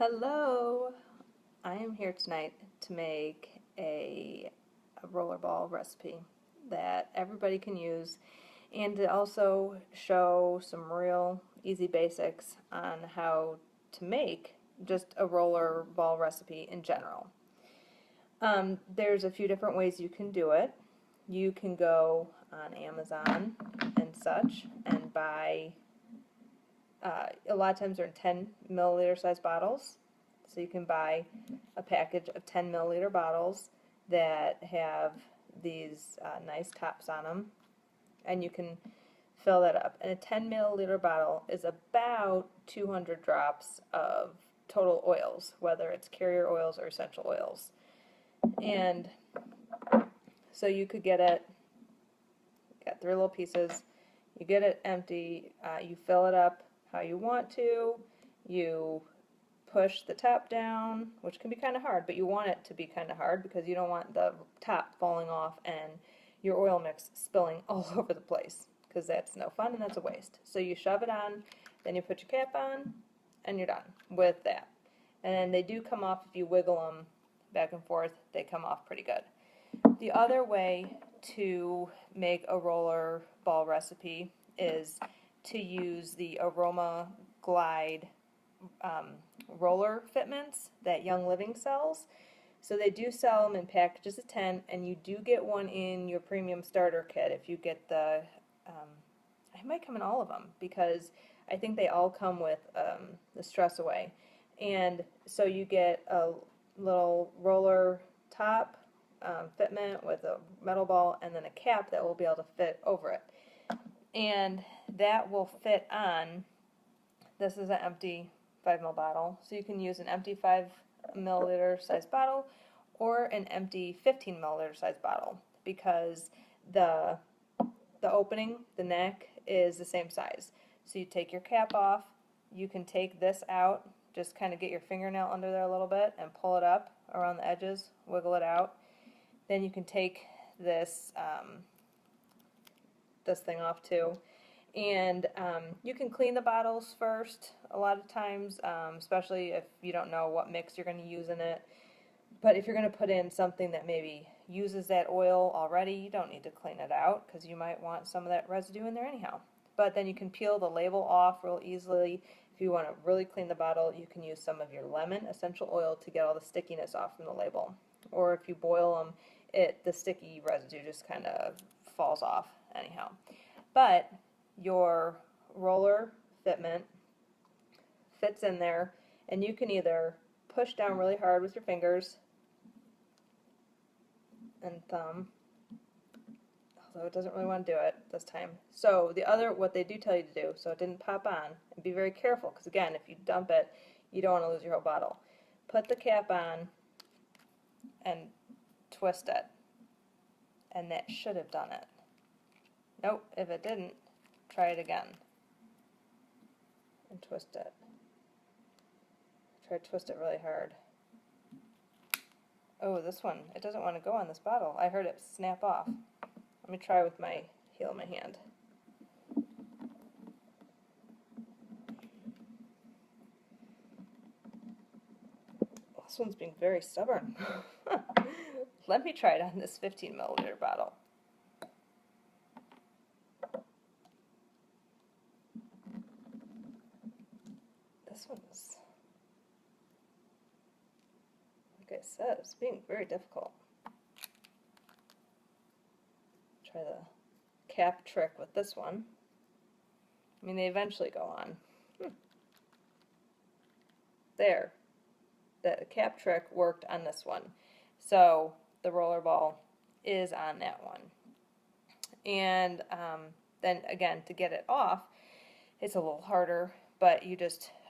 Hello! I am here tonight to make a rollerball recipe that everybody can use and to also show some real easy basics on how to make just a rollerball recipe in general. There's a few different ways you can do it. You can go on Amazon and such and buy a lot of times they're in 10 milliliter size bottles. So you can buy a package of 10 milliliter bottles that have these nice tops on them, and you can fill that up. And a 10 milliliter bottle is about 200 drops of total oils, whether it's carrier oils or essential oils. And so you could get it, got 3 little pieces, you get it empty, you fill it up how you want to, you push the top down, which can be kind of hard, but you want it to be kind of hard because you don't want the top falling off and your oil mix spilling all over the place, because that's no fun and that's a waste. So you shove it on, then you put your cap on, and you're done with that. And they do come off if you wiggle them back and forth, they come off pretty good. The other way to make a roller ball recipe is to use the Aroma Glide roller fitments that Young Living sells. So they do sell them in packages of 10, and you do get one in your premium starter kit if you get the, I might come in all of them because I think they all come with the Stress Away. And so you get a little roller top fitment with a metal ball and then a cap that will be able to fit over it. And that will fit on, this is an empty 5 ml bottle, so you can use an empty 5 milliliter size bottle or an empty 15 milliliter size bottle because the opening, the neck, is the same size. So you take your cap off, you can take this out, just kind of get your fingernail under there a little bit and pull it up around the edges, wiggle it out. Then you can take this this thing off too, and you can clean the bottles first a lot of times, especially if you don't know what mix you're going to use in it. But if you're going to put in something that maybe uses that oil already, you don't need to clean it out because you might want some of that residue in there anyhow. But then you can peel the label off real easily. If you want to really clean the bottle, you can use some of your lemon essential oil to get all the stickiness off from the label. Or if you boil them, the sticky residue just kind of falls off anyhow. But your roller fitment fits in there, and you can either push down really hard with your fingers and thumb, although it doesn't really want to do it this time. So what they do tell you to do, so it didn't pop on, and be very careful, because again, if you dump it, you don't want to lose your whole bottle. Put the cap on and twist it, and that should have done it. Nope, if it didn't, try it again and twist it. Try to twist it really hard. Oh, this one, it doesn't want to go on this bottle. I heard it snap off. Let me try with my heel of my hand. This one's being very stubborn. Let me try it on this 15 milliliter bottle. This one's, like I said, it's being very difficult. Try the cap trick with this one. I mean, they eventually go on. There. The cap trick worked on this one. So the roller ball is on that one. And then again, to get it off, it's a little harder, but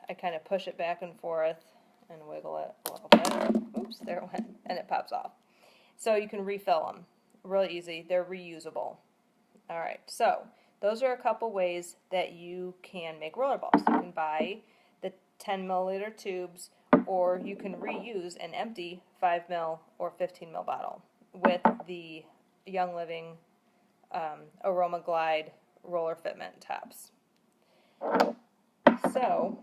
I kind of push it back and forth and wiggle it a little bit. Oops, there it went, and it pops off. So you can refill them. Really easy. They're reusable. Alright, so those are a couple ways that you can make roller balls. You can buy the 10 milliliter tubes, or you can reuse an empty 5 ml or 15 ml bottle with the Young Living Aroma Glide roller fitment tops. So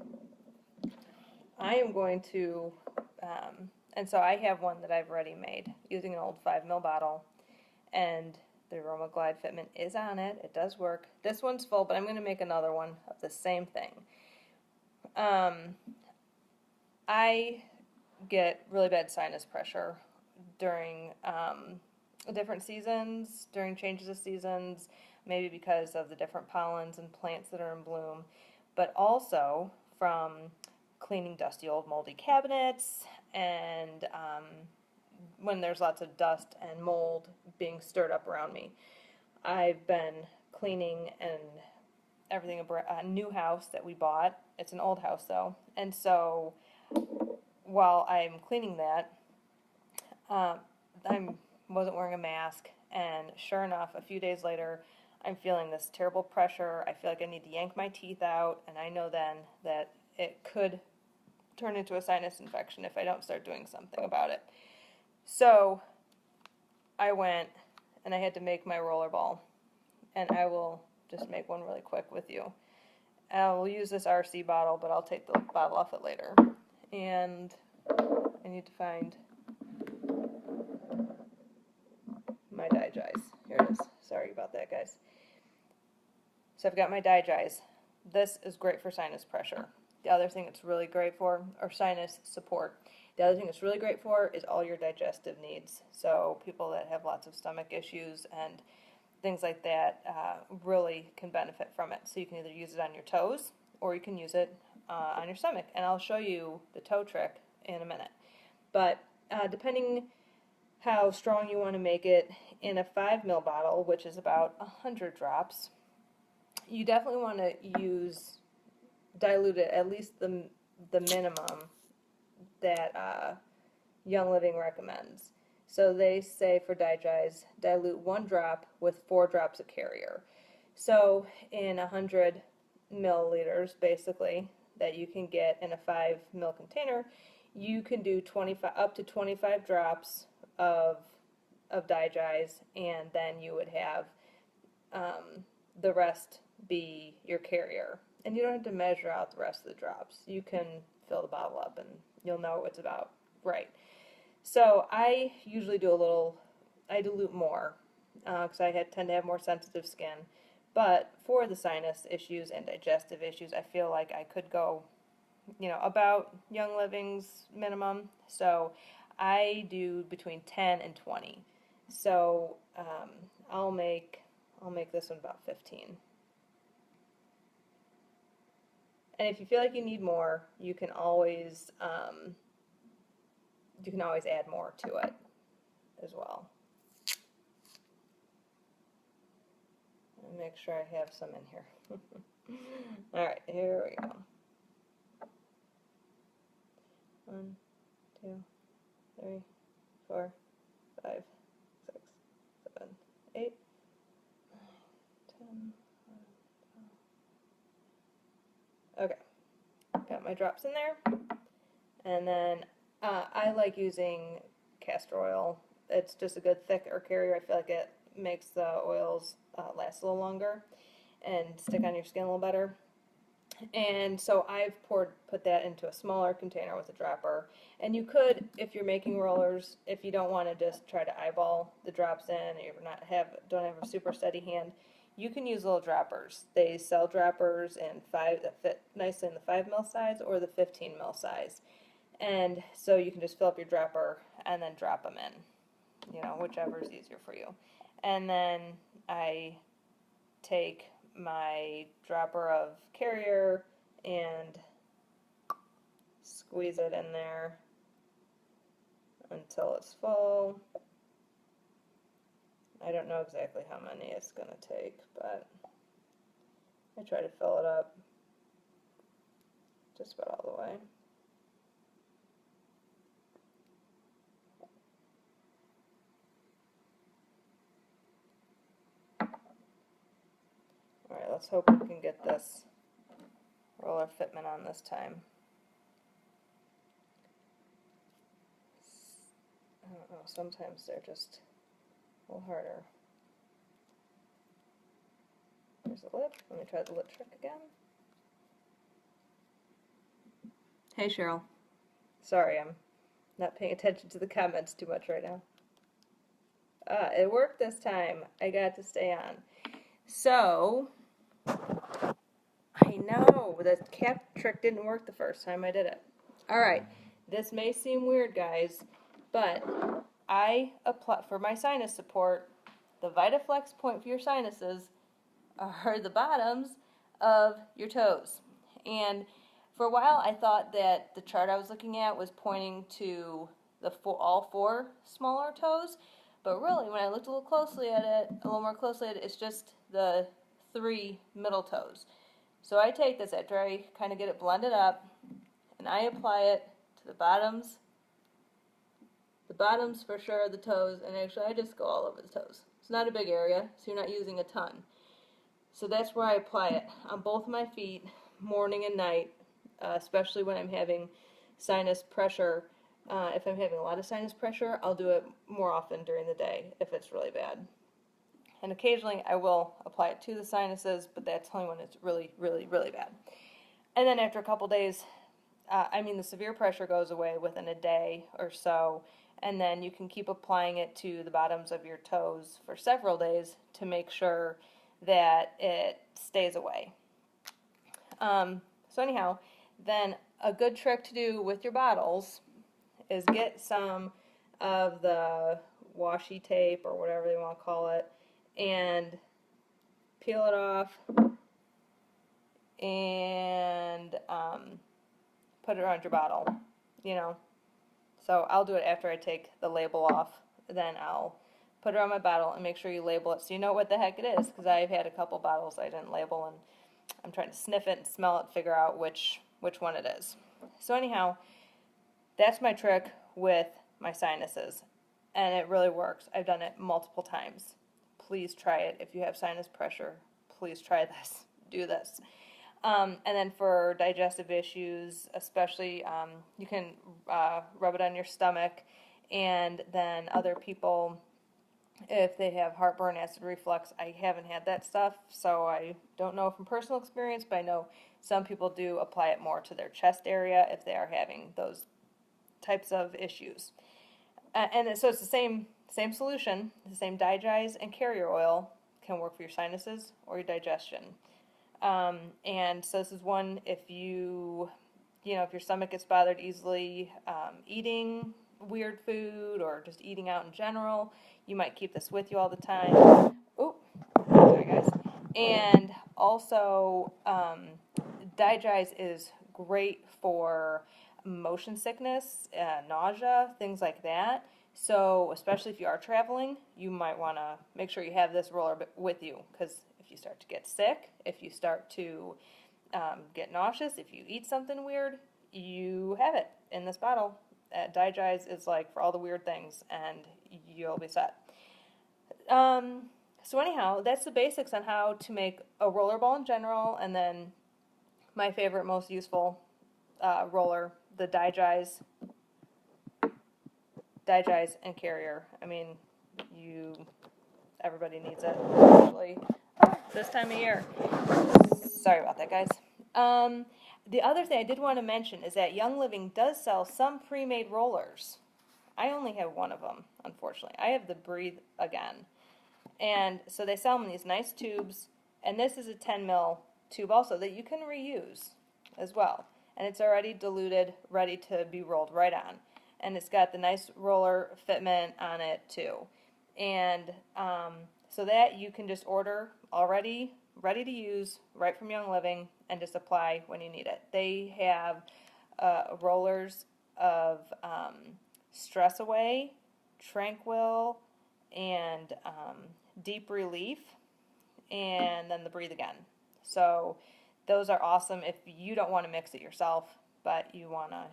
I am going to, and so I have one that I've already made using an old 5 ml bottle, and the Aroma Glide fitment is on it. It does work. This one's full, but I'm going to make another one of the same thing. I get really bad sinus pressure during different seasons, during changes of seasons, maybe because of the different pollens and plants that are in bloom, but also from cleaning dusty old moldy cabinets and when there's lots of dust and mold being stirred up around me. I've been cleaning and everything, a new house that we bought. It's an old house though, and so while I'm cleaning that, I wasn't wearing a mask, and sure enough, a few days later, I'm feeling this terrible pressure. I feel like I need to yank my teeth out, and I know then that it could turn into a sinus infection if I don't start doing something about it. So I went and I had to make my rollerball, and I will just make one really quick with you. I will use this RC bottle, but I'll take the bottle off it later. And I need to find my Digize. Here it is. Sorry about that, guys. So I've got my Digize. This is great for sinus pressure. The other thing it's really great for, or sinus support. The other thing it's really great for is all your digestive needs. So people that have lots of stomach issues and things like that really can benefit from it. So you can either use it on your toes or you can use it on your stomach. And I'll show you the toe trick in a minute. But depending how strong you want to make it, in a 5 ml bottle, which is about 100 drops, you definitely want to dilute it at least the minimum that Young Living recommends. So they say for Digize, dilute 1 drop with 4 drops of carrier. So in 100 milliliters, basically, that you can get in a 5 ml container, you can do up to 25 drops of Digize, and then you would have the rest be your carrier. And you don't have to measure out the rest of the drops. You can fill the bottle up and you'll know what's about right. So I usually do I dilute more because I tend to have more sensitive skin. But for the sinus issues and digestive issues, I feel like I could go, about Young Living's minimum. So I do between 10 and 20. So I'll make this one about 15. And if you feel like you need more, you can always add more to it as well. And make sure I have some in here. All right, here we go. 1, 2, 3, 4, 5, 6, 7, 8, 9, 10. Okay, got my drops in there, and then I like using castor oil. It's just a good thicker carrier. I feel like it makes the oils last a little longer and stick on your skin a little better. And so I've put that into a smaller container with a dropper. And you could, if you're making rollers, if you don't want to just try to eyeball the drops in, or you're don't have a super steady hand, you can use little droppers. They sell droppers that fit nicely in the 5 ml size or the 15 ml size. And so you can just fill up your dropper and then drop them in, whichever is easier for you. And then I take my dropper of carrier and squeeze it in there until it's full. I don't know exactly how many it's going to take, but I try to fill it up just about all the way. Alright, let's hope we can get this roller fitment on this time. I don't know, sometimes they're just a little harder. There's the lid. Let me try the lid trick again. Hey Cheryl. Sorry, I'm not paying attention to the comments too much right now. It worked this time. I got to stay on. So, I know, the cap trick didn't work the first time I did it. Alright, this may seem weird, guys, but I apply, for my sinus support, the VitaFlex point for your sinuses are the bottoms of your toes. And for a while, I thought that the chart I was looking at was pointing to all four smaller toes, but really, when I looked a little more closely at it, it's just the three middle toes. So I take this after I kind of get it blended up, and I apply it to the bottoms for sure, the toes, and actually I just go all over the toes. It's not a big area, so you're not using a ton. So that's where I apply it, on both of my feet, morning and night, especially when I'm having sinus pressure. If I'm having a lot of sinus pressure, I'll do it more often during the day if it's really bad. And occasionally I will apply it to the sinuses, but that's only when it's really, really, really bad. And then after a couple days, the severe pressure goes away within a day or so, and then you can keep applying it to the bottoms of your toes for several days to make sure that it stays away. So anyhow, then a good trick to do with your bottles is get some of the washi tape or whatever you want to call it and peel it off and put it around your bottle, So I'll do it after I take the label off. Then I'll put it on my bottle and make sure you label it so you know what the heck it is, because I've had a couple bottles I didn't label and I'm trying to sniff it and smell it, figure out which one it is. So anyhow, that's my trick with my sinuses, and it really works. I've done it multiple times. Please try it. If you have sinus pressure, please try this. Do this. And then for digestive issues, especially, you can rub it on your stomach, and then other people, if they have heartburn, acid reflux, I haven't had that stuff, so I don't know from personal experience, but I know some people do apply it more to their chest area if they are having those types of issues. And so it's the same solution. The same Digize and carrier oil can work for your sinuses or your digestion. And so this is one, if if your stomach gets bothered easily eating weird food or just eating out in general, you might keep this with you all the time. Oh, sorry guys. And also, Digize is great for motion sickness, nausea, things like that. So especially if you are traveling, you might want to make sure you have this roller with you, because if you start to get sick, if you start to get nauseous, if you eat something weird, you have it in this bottle. Digize is like for all the weird things, and you'll be set. So anyhow, that's the basics on how to make a roller ball in general, and then my favorite, most useful roller, the Digize and carrier. Everybody needs it, especially this time of year. Sorry about that, guys. The other thing I did want to mention is that Young Living does sell some pre-made rollers. I only have one of them, unfortunately. I have the Breathe Again. And so they sell them in these nice tubes, and this is a 10 ml tube also that you can reuse as well. And it's already diluted, ready to be rolled right on. And it's got the nice roller fitment on it too. And so that you can just order already ready to use right from Young Living and just apply when you need it. They have rollers of Stress Away, Tranquil, and Deep Relief, and then the Breathe Again. So those are awesome if you don't want to mix it yourself, but you want to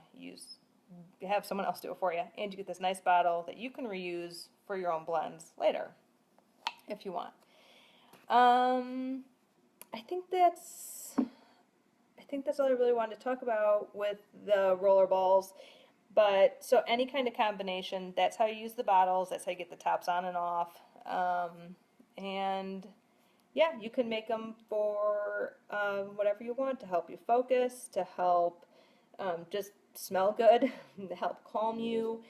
have someone else do it for you. And you get this nice bottle that you can reuse for your own blends later if you want. I think that's all I really wanted to talk about with the roller balls. But so any kind of combination, that's how you use the bottles. That's how you get the tops on and off. And yeah, you can make them for whatever you want, to help you focus, to help just smell good, to help calm you,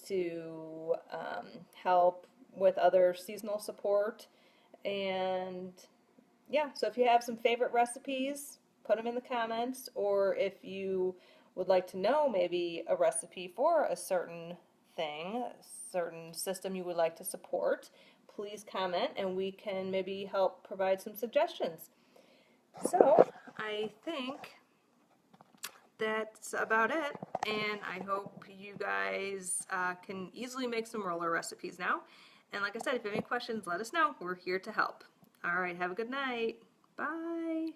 to help with other seasonal support. And yeah, so if you have some favorite recipes, put them in the comments, or if you would like to know maybe a recipe for a certain thing, a certain system you would like to support, please comment and we can maybe help provide some suggestions. So I think that's about it, and I hope you guys can easily make some roller recipes now. And like I said, if you have any questions, let us know. We're here to help. All right, have a good night. Bye.